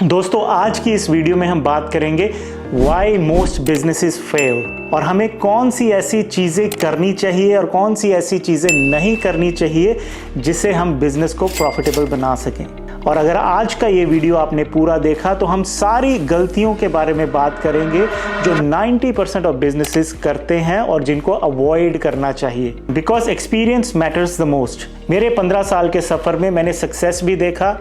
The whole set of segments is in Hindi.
दोस्तों आज की इस वीडियो में हम बात करेंगे व्हाई मोस्ट बिजनेसेस फेल और हमें कौन सी ऐसी चीज़ें करनी चाहिए और कौन सी ऐसी चीज़ें नहीं करनी चाहिए जिससे हम बिजनेस को प्रॉफिटेबल बना सकें। और अगर आज का ये वीडियो आपने पूरा देखा तो हम सारी गलतियों के बारे में बात करेंगे जो 90% ऑफ बिजनेसेस करते हैं और जिनको अवॉइड करना चाहिए, because experience matters the most. मेरे 15 साल के सफ़र में मैंने सक्सेस भी देखा,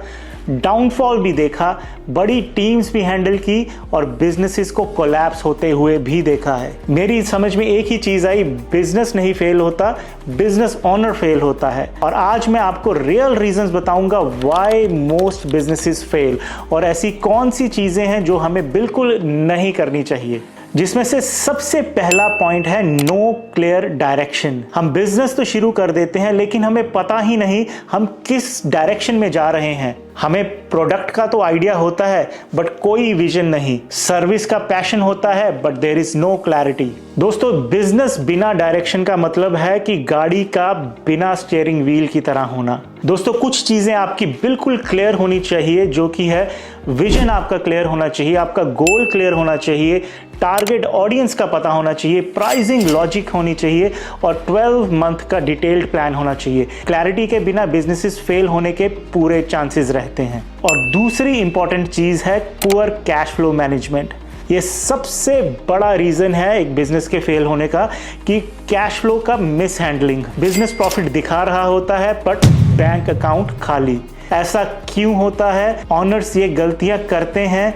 डाउनफॉल भी देखा, बड़ी टीम्स भी हैंडल की और बिजनेसेस को कोलैप्स होते हुए भी देखा है। मेरी समझ में एक ही चीज़ आई, बिजनेस नहीं फेल होता, बिजनेस ओनर फेल होता है। और आज मैं आपको रियल रीजंस बताऊंगा व्हाई मोस्ट बिजनेसेस फेल और ऐसी कौन सी चीज़ें हैं जो हमें बिल्कुल नहीं करनी चाहिए, जिसमें से सबसे पहला पॉइंट है नो क्लियर डायरेक्शन। हम बिजनेस तो शुरू कर देते हैं लेकिन हमें पता ही नहीं हम किस डायरेक्शन में जा रहे हैं। हमें प्रोडक्ट का तो आइडिया होता है बट कोई विजन नहीं, सर्विस का पैशन होता है but there is no clarity. दोस्तों बिजनेस बिना डायरेक्शन का मतलब है कि गाड़ी का बिना स्टीयरिंग व्हील की तरह होना। दोस्तों कुछ चीजें आपकी बिल्कुल क्लियर होनी चाहिए, जो कि है विजन आपका क्लियर होना चाहिए, आपका गोल क्लियर होना चाहिए, टारगेट ऑडियंस का पता होना चाहिए, प्राइसिंग लॉजिक होनी चाहिए और 12 मंथ का डिटेल्ड प्लान होना चाहिए। क्लैरिटी के बिना बिजनेसेस फेल होने के पूरे चांसेस रहते हैं। और दूसरी इंपॉर्टेंट चीज है पुअर कैश फ्लो मैनेजमेंट। ये सबसे बड़ा रीजन है एक बिजनेस के फेल होने का कि कैश फ्लो का मिस हैंडलिंग। बिजनेस प्रॉफिट दिखा रहा होता है बट बैंक अकाउंट खाली। ऐसा क्यों होता है? ऑनर्स ये गलतियां करते हैं,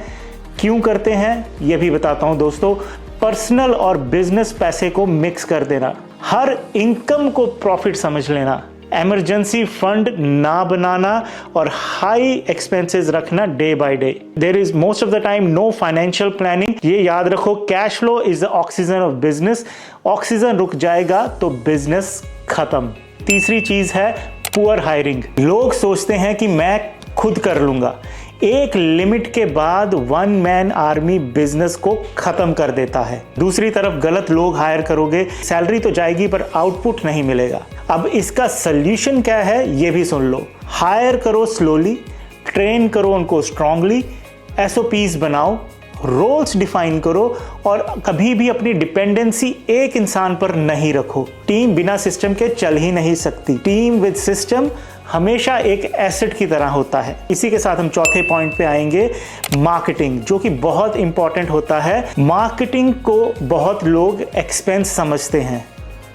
क्यों करते हैं ये भी बताता हूं दोस्तों। पर्सनल और बिजनेस पैसे को मिक्स कर देना, हर इनकम को प्रॉफिट समझ लेना, इमरजेंसी फंड ना बनाना और हाई एक्सपेंसेस रखना day by day. There is most of the time no financial planning. ये याद रखो, cash flow is the oxygen of business. Oxygen रुक जाएगा तो बिजनेस खत्म। तीसरी चीज है पुअर हायरिंग। लोग सोचते हैं कि मैं खुद कर लूंगा, एक लिमिट के बाद वन मैन आर्मी बिजनेस को खत्म कर देता है। दूसरी तरफ गलत लोग हायर करोगे, सैलरी तो जाएगी पर आउटपुट नहीं मिलेगा। अब इसका सोल्यूशन क्या है ये भी सुन लो। हायर करो स्लोली, ट्रेन करो उनको स्ट्रांगली, एसओपीज बनाओ, रोल्स डिफाइन करो और कभी भी अपनी डिपेंडेंसी एक इंसान पर नहीं रखो। टीम बिना सिस्टम के चल ही नहीं सकती। टीम विद सिस्टम हमेशा एक एसेट की तरह होता है। इसी के साथ हम चौथे पॉइंट पे आएंगे, मार्केटिंग, जो कि बहुत इंपॉर्टेंट होता है। मार्केटिंग को बहुत लोग एक्सपेंस समझते हैं।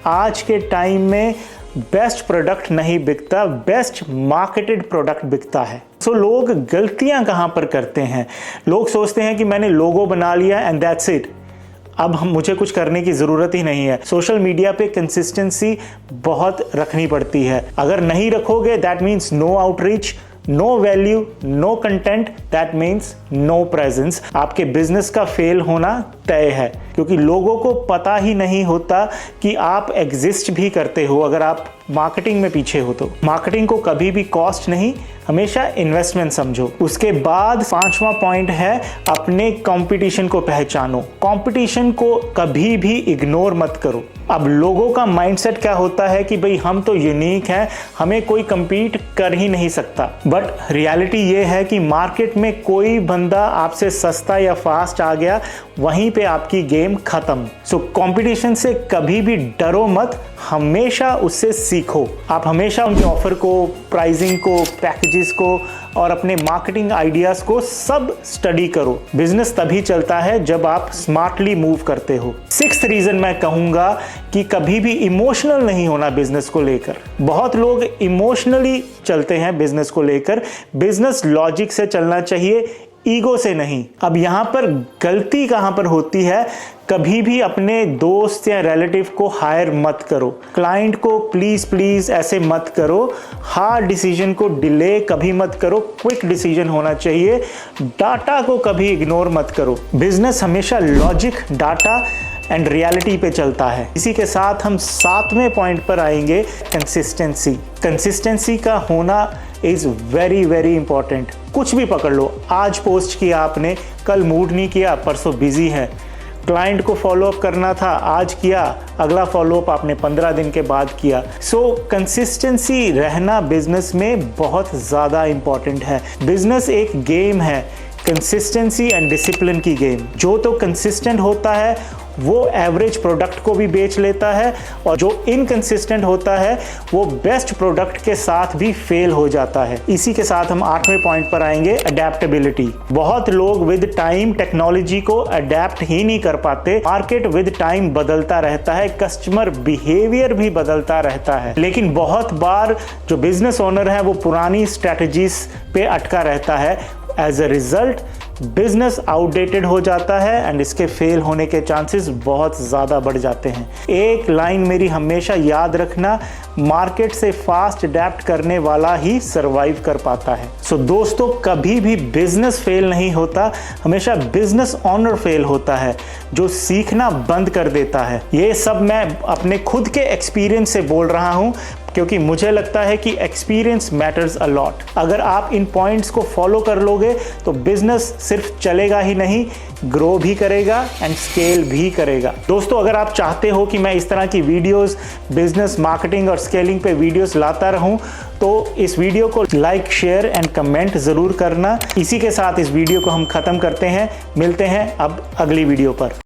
आज के टाइम में बेस्ट प्रोडक्ट नहीं बिकता, बेस्ट मार्केटेड प्रोडक्ट बिकता है। सो लोग गलतियां कहां पर करते हैं? लोग सोचते हैं कि मैंने लोगो बना लिया एंड दैट्स इट, अब मुझे कुछ करने की ज़रूरत ही नहीं है। सोशल मीडिया पे कंसिस्टेंसी बहुत रखनी पड़ती है। अगर नहीं रखोगे that means no outreach, no value, no content, that means no presence. आपके बिजनेस का फेल होना तय है, क्योंकि लोगों को पता ही नहीं होता कि आप एग्जिस्ट भी करते हो अगर आप मार्केटिंग में पीछे हो तो। मार्केटिंग को कभी भी कॉस्ट नहीं, हमेशा इन्वेस्टमेंट समझो। उसके बाद 5वां पॉइंट है अपने कंपटीशन को पहचानो। कंपटीशन को कभी भी इग्नोर मत करो। अब लोगों का माइंडसेट क्या होता है कि भाई हम तो यूनिक हैं, हमें कोई compete कर ही नहीं सकता। बट रियलिटी ये है कि मार्केट में कोई बंदा आपसे सस्ता या फास्ट आ गया, वहीं पे आपकी गेम खत्म। सो कंपटीशन से कभी भी डरो मत, हमेशा उससे सीखो। आप हमेशा उनके ऑफर को, प्राइसिंग को, पैकेजेस को और अपने मार्केटिंग आइडियाज को सब स्टडी करो। बिजनेस तभी चलता है जब आप स्मार्टली मूव करते हो। 6th रीजन मैं कहूंगा कि कभी भी इमोशनल नहीं होना बिजनेस को लेकर। बहुत लोग इमोशनली चलते हैं बिजनेस को लेकर। बिजनेस लॉजिक से चलना चाहिए, ईगो से नहीं। अब यहां पर गलती कहां पर होती है? कभी भी अपने दोस्त या रिलेटिव को हायर मत करो, क्लाइंट को प्लीज ऐसे मत करो, हार्ड डिसीजन को डिले कभी मत करो, क्विक डिसीजन होना चाहिए। डाटा को कभी इग्नोर मत करो। बिजनेस हमेशा लॉजिक, डाटा एंड रियलिटी पे चलता है। इसी के साथ हम 7वें पॉइंट पर आएंगे, कंसिस्टेंसी। कंसिस्टेंसी का होना इज वेरी वेरी इंपॉर्टेंट। कुछ भी पकड़ लो, आज पोस्ट किया आपने, कल मूड नहीं किया, परसों बिजी है। क्लाइंट को फॉलोअप करना था, आज किया, अगला फॉलोअप आपने 15 दिन के बाद किया। सो कंसिस्टेंसी रहना बिजनेस में बहुत ज़्यादा इंपॉर्टेंट है। बिजनेस एक गेम है, कंसिस्टेंसी एंड डिसिप्लिन की गेम। जो तो कंसिस्टेंट होता है वो एवरेज प्रोडक्ट को भी बेच लेता है, और जो इनकंसिस्टेंट होता है वो बेस्ट प्रोडक्ट के साथ भी फेल हो जाता है। इसी के साथ हम 8वें पॉइंट पर आएंगे, अडेप्टेबिलिटी। बहुत लोग विद टाइम टेक्नोलॉजी को अडेप्ट ही नहीं कर पाते। मार्केट विद टाइम बदलता रहता है, कस्टमर बिहेवियर भी बदलता रहता है, लेकिन बहुत बार जो बिजनेस ओनर है वो पुरानी स्ट्रैटेजीज पे अटका रहता है। As a result business outdated हो जाता है एंड इसके फेल होने के चांसेस बहुत ज़्यादा बढ़ जाते हैं। एक लाइन मेरी हमेशा याद रखना, मार्केट से फास्ट अडेप्ट करने वाला ही सरवाइव कर पाता है। सो दोस्तों, कभी भी बिजनेस फेल नहीं होता, हमेशा बिजनेस ओनर फेल होता है जो सीखना बंद कर देता है। ये सब मैं अपने खुद के एक्सपीरियंस से बोल रहा हूँ, क्योंकि मुझे लगता है कि एक्सपीरियंस मैटर्स अ लॉट। अगर आप इन पॉइंट्स को फॉलो कर लोगे तो बिजनेस सिर्फ चलेगा ही नहीं, ग्रो भी करेगा एंड स्केल भी करेगा। दोस्तों, अगर आप चाहते हो कि मैं इस तरह की वीडियोस, बिजनेस, मार्केटिंग और स्केलिंग पे वीडियोस लाता रहूं, तो इस वीडियो को लाइक, शेयर एंड कमेंट ज़रूर करना। इसी के साथ इस वीडियो को हम ख़त्म करते हैं। मिलते हैं अब अगली वीडियो पर।